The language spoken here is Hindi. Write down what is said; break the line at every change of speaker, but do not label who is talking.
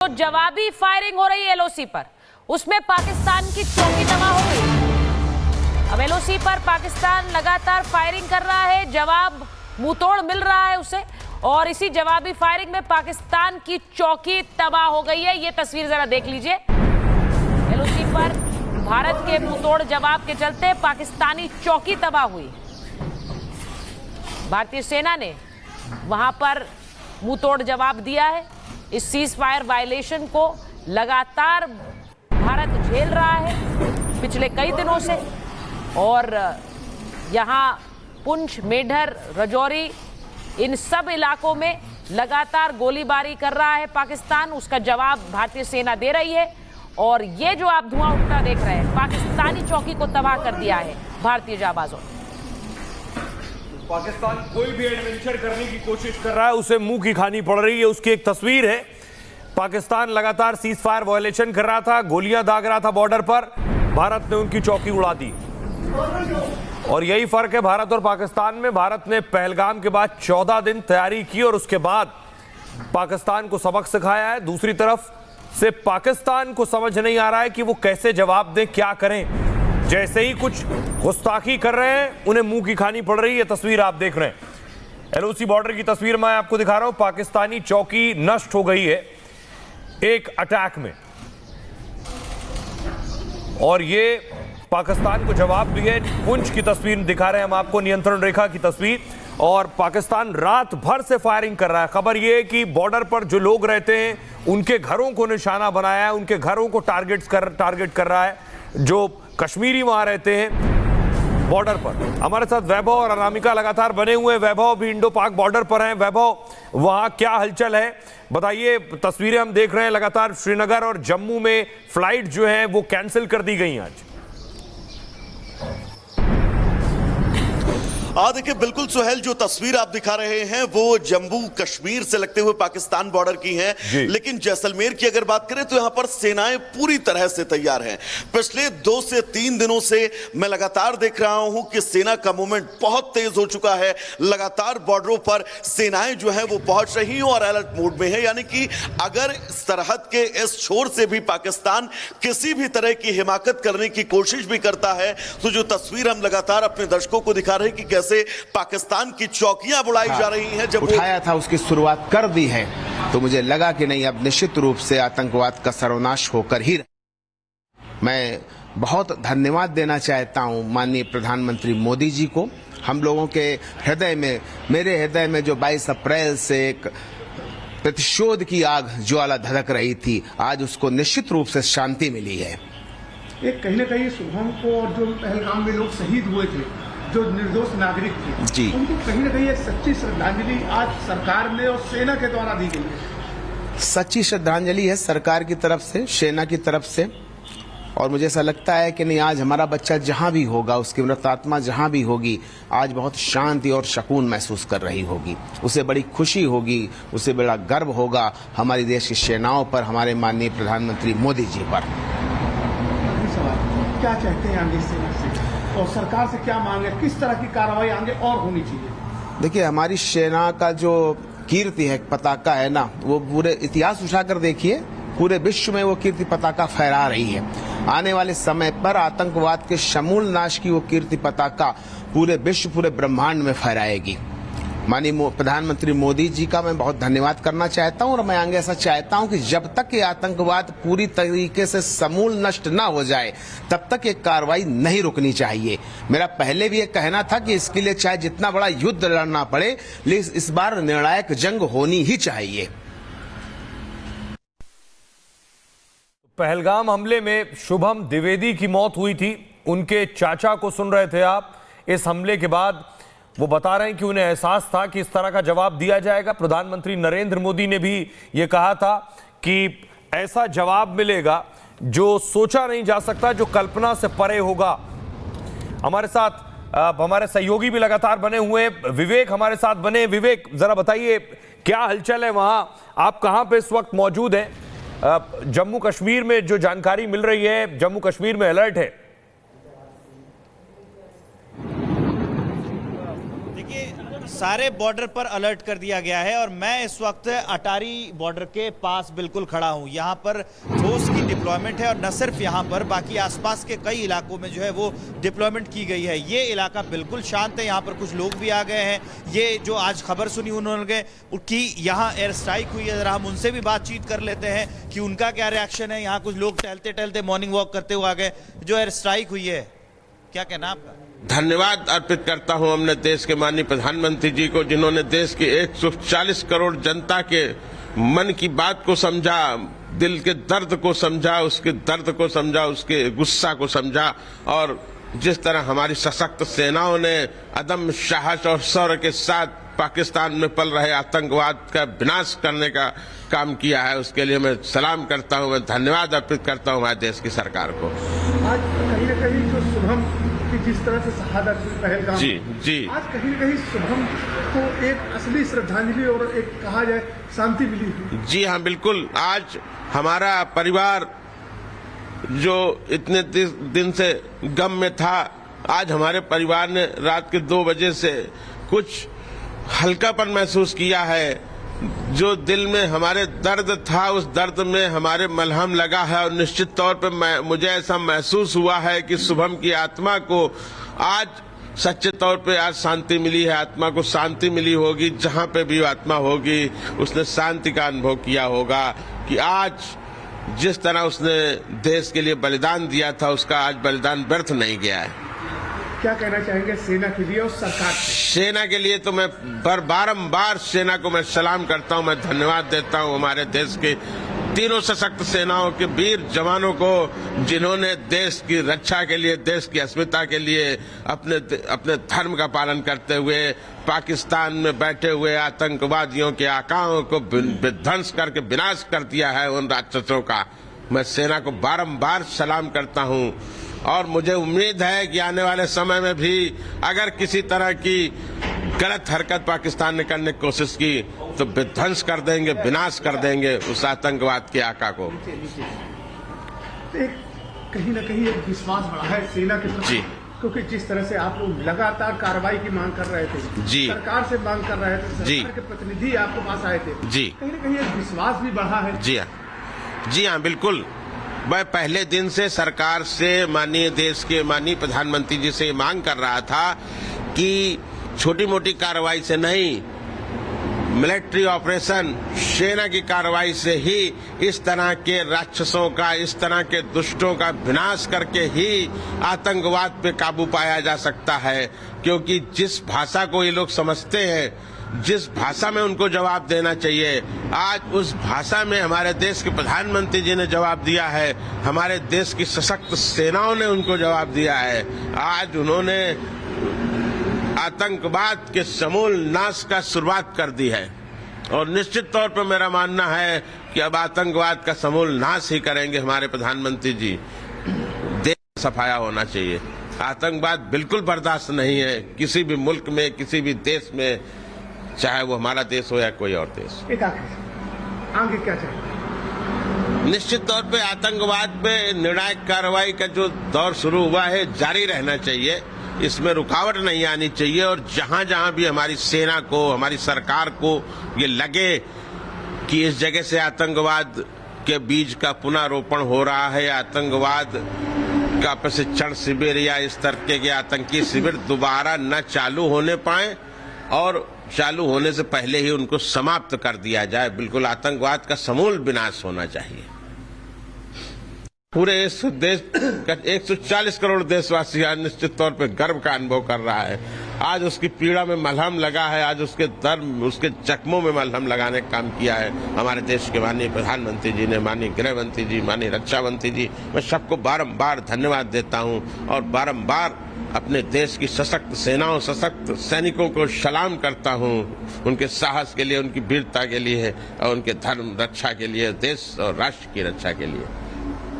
तो जवाबी फायरिंग हो रही है एलओसी पर, उसमें पाकिस्तान की चौकी तबाह हो गई। अब एलओसी पर पाकिस्तान लगातार फायरिंग कर रहा है, जवाब मुंहतोड़ मिल रहा है उसे, और इसी जवाबी फायरिंग में पाकिस्तान की चौकी तबाह हो गई है। ये तस्वीर जरा देख लीजिए। एलओसी पर भारत के मुंहतोड़ जवाब के चलते पाकिस्तानी चौकी तबाह हुई। भारतीय सेना ने वहां पर मुंहतोड़ जवाब दिया है। इस सीज फायर वायलेशन को लगातार भारत झेल रहा है पिछले कई दिनों से, और यहां पुंछ, मेढर, राजौरी, इन सब इलाकों में लगातार गोलीबारी कर रहा है पाकिस्तान। उसका जवाब भारतीय सेना दे रही है, और ये जो आप धुआं उठता देख रहे हैं, पाकिस्तानी चौकी को तबाह कर दिया है भारतीय जाबाजों ने।
पाकिस्तान कोई भी एडवेंचर करने की कोशिश कर रहा है, उसे मुंह की खानी पड़ रही है। उसकी एक तस्वीर है। पाकिस्तान लगातार सीज फायर वायलेशन कर रहा था, गोलियां दाग रहा था बॉर्डर पर, भारत ने उनकी चौकी उड़ा दी। और यही फर्क है भारत और पाकिस्तान में। भारत ने पहलगाम के बाद 14 दिन तैयारी की और उसके बाद पाकिस्तान को सबक सिखाया है। दूसरी तरफ से पाकिस्तान को समझ नहीं आ रहा है कि वो कैसे जवाब दें, क्या करें। जैसे ही कुछ गुस्ताखी कर रहे हैं, उन्हें मुंह की खानी पड़ रही है। तस्वीर आप देख रहे हैं, एलओसी बॉर्डर की तस्वीर मैं आपको दिखा रहा हूं। पाकिस्तानी चौकी नष्ट हो गई है एक अटैक में, और ये पाकिस्तान को जवाब भी है। पुंछ की तस्वीर दिखा रहे हैं हम आपको, नियंत्रण रेखा की तस्वीर, और पाकिस्तान रात भर से फायरिंग कर रहा है। खबर यह है कि बॉर्डर पर जो लोग रहते हैं, उनके घरों को निशाना बनाया है, उनके घरों को टारगेट कर रहा है। जो कश्मीरी वहां रहते हैं बॉर्डर पर। हमारे साथ वैभव और अनामिका लगातार बने हुए हैं। वैभव भी इंडो पाक बॉर्डर पर हैं। वैभव, वहां क्या हलचल है बताइए। तस्वीरें हम देख रहे हैं लगातार, श्रीनगर और जम्मू में फ्लाइट जो है वो कैंसिल कर दी गई आज।
देखिए, बिल्कुल सुहेल, जो तस्वीर आप दिखा रहे हैं वो जम्मू कश्मीर से लगते हुए पाकिस्तान बॉर्डर की है। लेकिन जैसलमेर की अगर बात करें तो यहां पर सेनाएं पूरी तरह से तैयार हैं। पिछले 2 से 3 दिनों से मैं लगातार देख रहा हूं कि सेना का मूवमेंट बहुत तेज हो चुका है। लगातार बॉर्डरों पर सेनाएं जो है वो पहुंच रही हैं और अलर्ट मोड में है। यानी कि अगर सरहद के इस छोर से भी पाकिस्तान किसी भी तरह की हिमाकत करने की कोशिश भी करता है, तो जो तस्वीर हम लगातार अपने दर्शकों को दिखा रहे हैं कि कैसे पाकिस्तान की चौकियां बुलाई जा रही हैं। जब
उठाया था, उसकी शुरुआत कर दी है, तो मुझे लगा कि नहीं, अब निश्चित रूप से आतंकवाद का सर्वनाश होकर ही। मैं बहुत धन्यवाद देना चाहता हूं माननीय प्रधानमंत्री मोदी जी को। हम लोगों के हृदय में, मेरे हृदय में जो 22 अप्रैल से एक प्रतिशोध की आग ज्वाला धधक रही थी, आज उसको निश्चित रूप से शांति मिली है।
एक कहीं न कहीं शुभम को, और जो पहलगाम में लोग शहीद हुए थे, जो निर्दोष नागरिक थे जी, उनको कहीं न कहीं एक सच्ची श्रद्धांजलि आज सरकार ने और सेना के द्वारा दी गई है।
सच्ची श्रद्धांजलि है सरकार की तरफ से, सेना की तरफ से। और मुझे ऐसा लगता है कि नहीं, आज हमारा बच्चा जहां भी होगा, उसकी मृतात्मा जहां भी होगी, आज बहुत शांति और सुकून महसूस कर रही होगी। उसे बड़ी खुशी होगी, उसे बड़ा गर्व होगा हमारी देश की सेनाओं पर, हमारे माननीय प्रधानमंत्री मोदी जी पर।
क्या चाहते हैं आगे सेना से, और सरकार से क्या मांगे, किस तरह की कार्रवाई आगे और होनी चाहिए?
देखिए, हमारी सेना का जो कीर्ति है, पताका है ना, वो पूरे इतिहास उठाकर देखिए, पूरे विश्व में वो कीर्ति पताका फहरा रही है। आने वाले समय पर आतंकवाद के समूल नाश की वो कीर्ति पताका पूरे विश्व, पूरे ब्रह्मांड में फहराएगी। माननीय प्रधानमंत्री मोदी जी का मैं बहुत धन्यवाद करना चाहता हूं, और मैं आगे ऐसा चाहता हूं कि जब तक ये आतंकवाद पूरी तरीके से समूल नष्ट ना हो जाए, तब तक ये कार्रवाई नहीं रुकनी चाहिए। मेरा पहले भी ये कहना था कि इसके लिए चाहे जितना बड़ा युद्ध लड़ना पड़े, लेकिन इस बार निर्णायक जंग होनी ही चाहिए।
पहलगाम हमले में शुभम द्विवेदी की मौत हुई थी। उनके चाचा को सुन रहे थे आप। इस हमले के बाद वो बता रहे हैं कि उन्हें एहसास था कि इस तरह का जवाब दिया जाएगा। प्रधानमंत्री नरेंद्र मोदी ने भी ये कहा था कि ऐसा जवाब मिलेगा जो सोचा नहीं जा सकता, जो कल्पना से परे होगा। हमारे साथ हमारे सहयोगी भी लगातार बने हुए हैं। विवेक हमारे साथ बने। विवेक, जरा बताइए क्या हलचल है वहां, आप कहां पे इस वक्त मौजूद हैं? जम्मू कश्मीर में जो जानकारी मिल रही है, जम्मू कश्मीर में अलर्ट है।
सारे बॉर्डर पर अलर्ट कर दिया गया है और मैं इस वक्त अटारी बॉर्डर के पास बिल्कुल खड़ा हूं। यहां पर फोर्स की डिप्लॉयमेंट है और न सिर्फ यहां पर, बाकी आसपास के कई इलाकों में जो है वो डिप्लॉयमेंट की गई है। ये इलाका बिल्कुल शांत है, यहां पर कुछ लोग भी आ गए हैं। ये जो आज खबर सुनी उन्होंने कि यहां एयर स्ट्राइक हुई है, जरा हम उनसे भी बातचीत कर लेते हैं कि उनका क्या रिएक्शन है। यहाँ कुछ लोग टहलते टहलते मॉर्निंग वॉक करते हुए आ गए। जो एयर स्ट्राइक हुई है, क्या कहना आपका?
धन्यवाद अर्पित करता हूं हमने देश के माननीय प्रधानमंत्री जी को, जिन्होंने देश की 140 करोड़ जनता के मन की बात को समझा, दिल के दर्द को समझा, उसके दर्द को समझा, उसके गुस्सा को समझा और जिस तरह हमारी सशक्त सेनाओं ने अदम्य साहस और शौर्य के साथ पाकिस्तान में पल रहे आतंकवाद का विनाश करने का काम किया है, उसके लिए मैं सलाम करता हूं, मैं धन्यवाद अर्पित करता हूं हमारे देश की सरकार को।
आज कहीं न कहीं जो शुभम की जिस तरह से शहादत पहलगाम,
जी
आज कहीं न कहीं शुभम को एक असली श्रद्धांजलि और एक कहा जाए शांति मिली।
जी हाँ, बिल्कुल। आज हमारा परिवार जो इतने दिन से गम में था, आज हमारे परिवार ने रात के 2 बजे से कुछ हल्कापन महसूस किया है। जो दिल में हमारे दर्द था, उस दर्द में हमारे मलहम लगा है और निश्चित तौर पे मुझे ऐसा महसूस हुआ है कि शुभम की आत्मा को आज सच्चे तौर पे आज शांति मिली है, आत्मा को शांति मिली होगी। जहां पे भी आत्मा होगी उसने शांति का अनुभव किया होगा कि आज जिस तरह उसने देश के लिए बलिदान दिया था, उसका आज बलिदान व्यर्थ नहीं गया है।
क्या कहना चाहेंगे सेना के लिए और सरकार से?
सेना के लिए तो मैं बारंबार सेना को मैं सलाम करता हूं, मैं धन्यवाद देता हूं हमारे देश के तीनों सशक्त सेनाओं के वीर जवानों को, जिन्होंने देश की रक्षा के लिए, देश की अस्मिता के लिए अपने धर्म का पालन करते हुए पाकिस्तान में बैठे हुए आतंकवादियों के आकाओं को विध्वंस करके विनाश कर दिया है उन राक्षसों का। मैं सेना को बारंबार सलाम करता हूं और मुझे उम्मीद है कि आने वाले समय में भी अगर किसी तरह की गलत हरकत पाकिस्तान ने करने की कोशिश की तो विध्वंस कर देंगे, विनाश कर देंगे उस आतंकवाद के आका को।
कहीं न कहीं एक विश्वास बढ़ा है सेना के प्रति, क्योंकि जिस तरह से आप लोग लगातार कार्रवाई की मांग कर रहे थे,
जी,
सरकार से मांग कर रहे थे, सरकार के प्रतिनिधि आपके पास आए थे,
जी,
कहीं न कहीं एक विश्वास भी बढ़ा है।
जी हाँ, बिल्कुल। मैं पहले दिन से सरकार से, माननीय देश के माननीय प्रधानमंत्री जी से मांग कर रहा था कि छोटी मोटी कार्रवाई से नहीं, मिलिट्री ऑपरेशन, सेना की कार्रवाई से ही इस तरह के राक्षसों का, इस तरह के दुष्टों का विनाश करके ही आतंकवाद पे काबू पाया जा सकता है। क्योंकि जिस भाषा को ये लोग समझते हैं, जिस भाषा में उनको जवाब देना चाहिए, आज उस भाषा में हमारे देश के प्रधानमंत्री जी ने जवाब दिया है, हमारे देश की सशक्त सेनाओं ने उनको जवाब दिया है। आज उन्होंने आतंकवाद के समूल नाश का शुरुआत कर दी है और निश्चित तौर पर मेरा मानना है कि अब आतंकवाद का समूल नाश ही करेंगे हमारे प्रधानमंत्री जी। देश सफाया होना चाहिए, आतंकवाद बिल्कुल बर्दाश्त नहीं है किसी भी मुल्क में, किसी भी देश में, चाहे वो हमारा देश हो या कोई और देश।
एक आगे क्या चाहिए?
निश्चित तौर पे आतंकवाद पे निर्णायक कार्रवाई का जो दौर शुरू हुआ है जारी रहना चाहिए, इसमें रुकावट नहीं आनी चाहिए और जहां जहां भी हमारी सेना को, हमारी सरकार को ये लगे कि इस जगह से आतंकवाद के बीज का पुनरोपण हो रहा है, आतंकवाद का प्रशिक्षण शिविर या इस तरह के आतंकी शिविर दोबारा न चालू होने पाए और चालू होने से पहले ही उनको समाप्त कर दिया जाए। बिल्कुल आतंकवाद का समूल विनाश होना चाहिए। पूरे इस देश का 140 करोड़ देशवासी आज निश्चित तौर पर गर्व का अनुभव कर रहा है। आज उसकी पीड़ा में मलहम लगा है, आज उसके दर्द, उसके जख्मों में मलहम लगाने का काम किया है हमारे देश के माननीय प्रधानमंत्री जी ने, माननीय गृह मंत्री जी, माननीय रक्षा मंत्री जी। मैं सबको बारंबार धन्यवाद देता हूं और बारंबार अपने देश की सशक्त सेनाओं, सशक्त सैनिकों को सलाम करता हूं, उनके साहस के लिए, उनकी वीरता के लिए और उनके धर्म रक्षा के लिए, देश और राष्ट्र की रक्षा के लिए।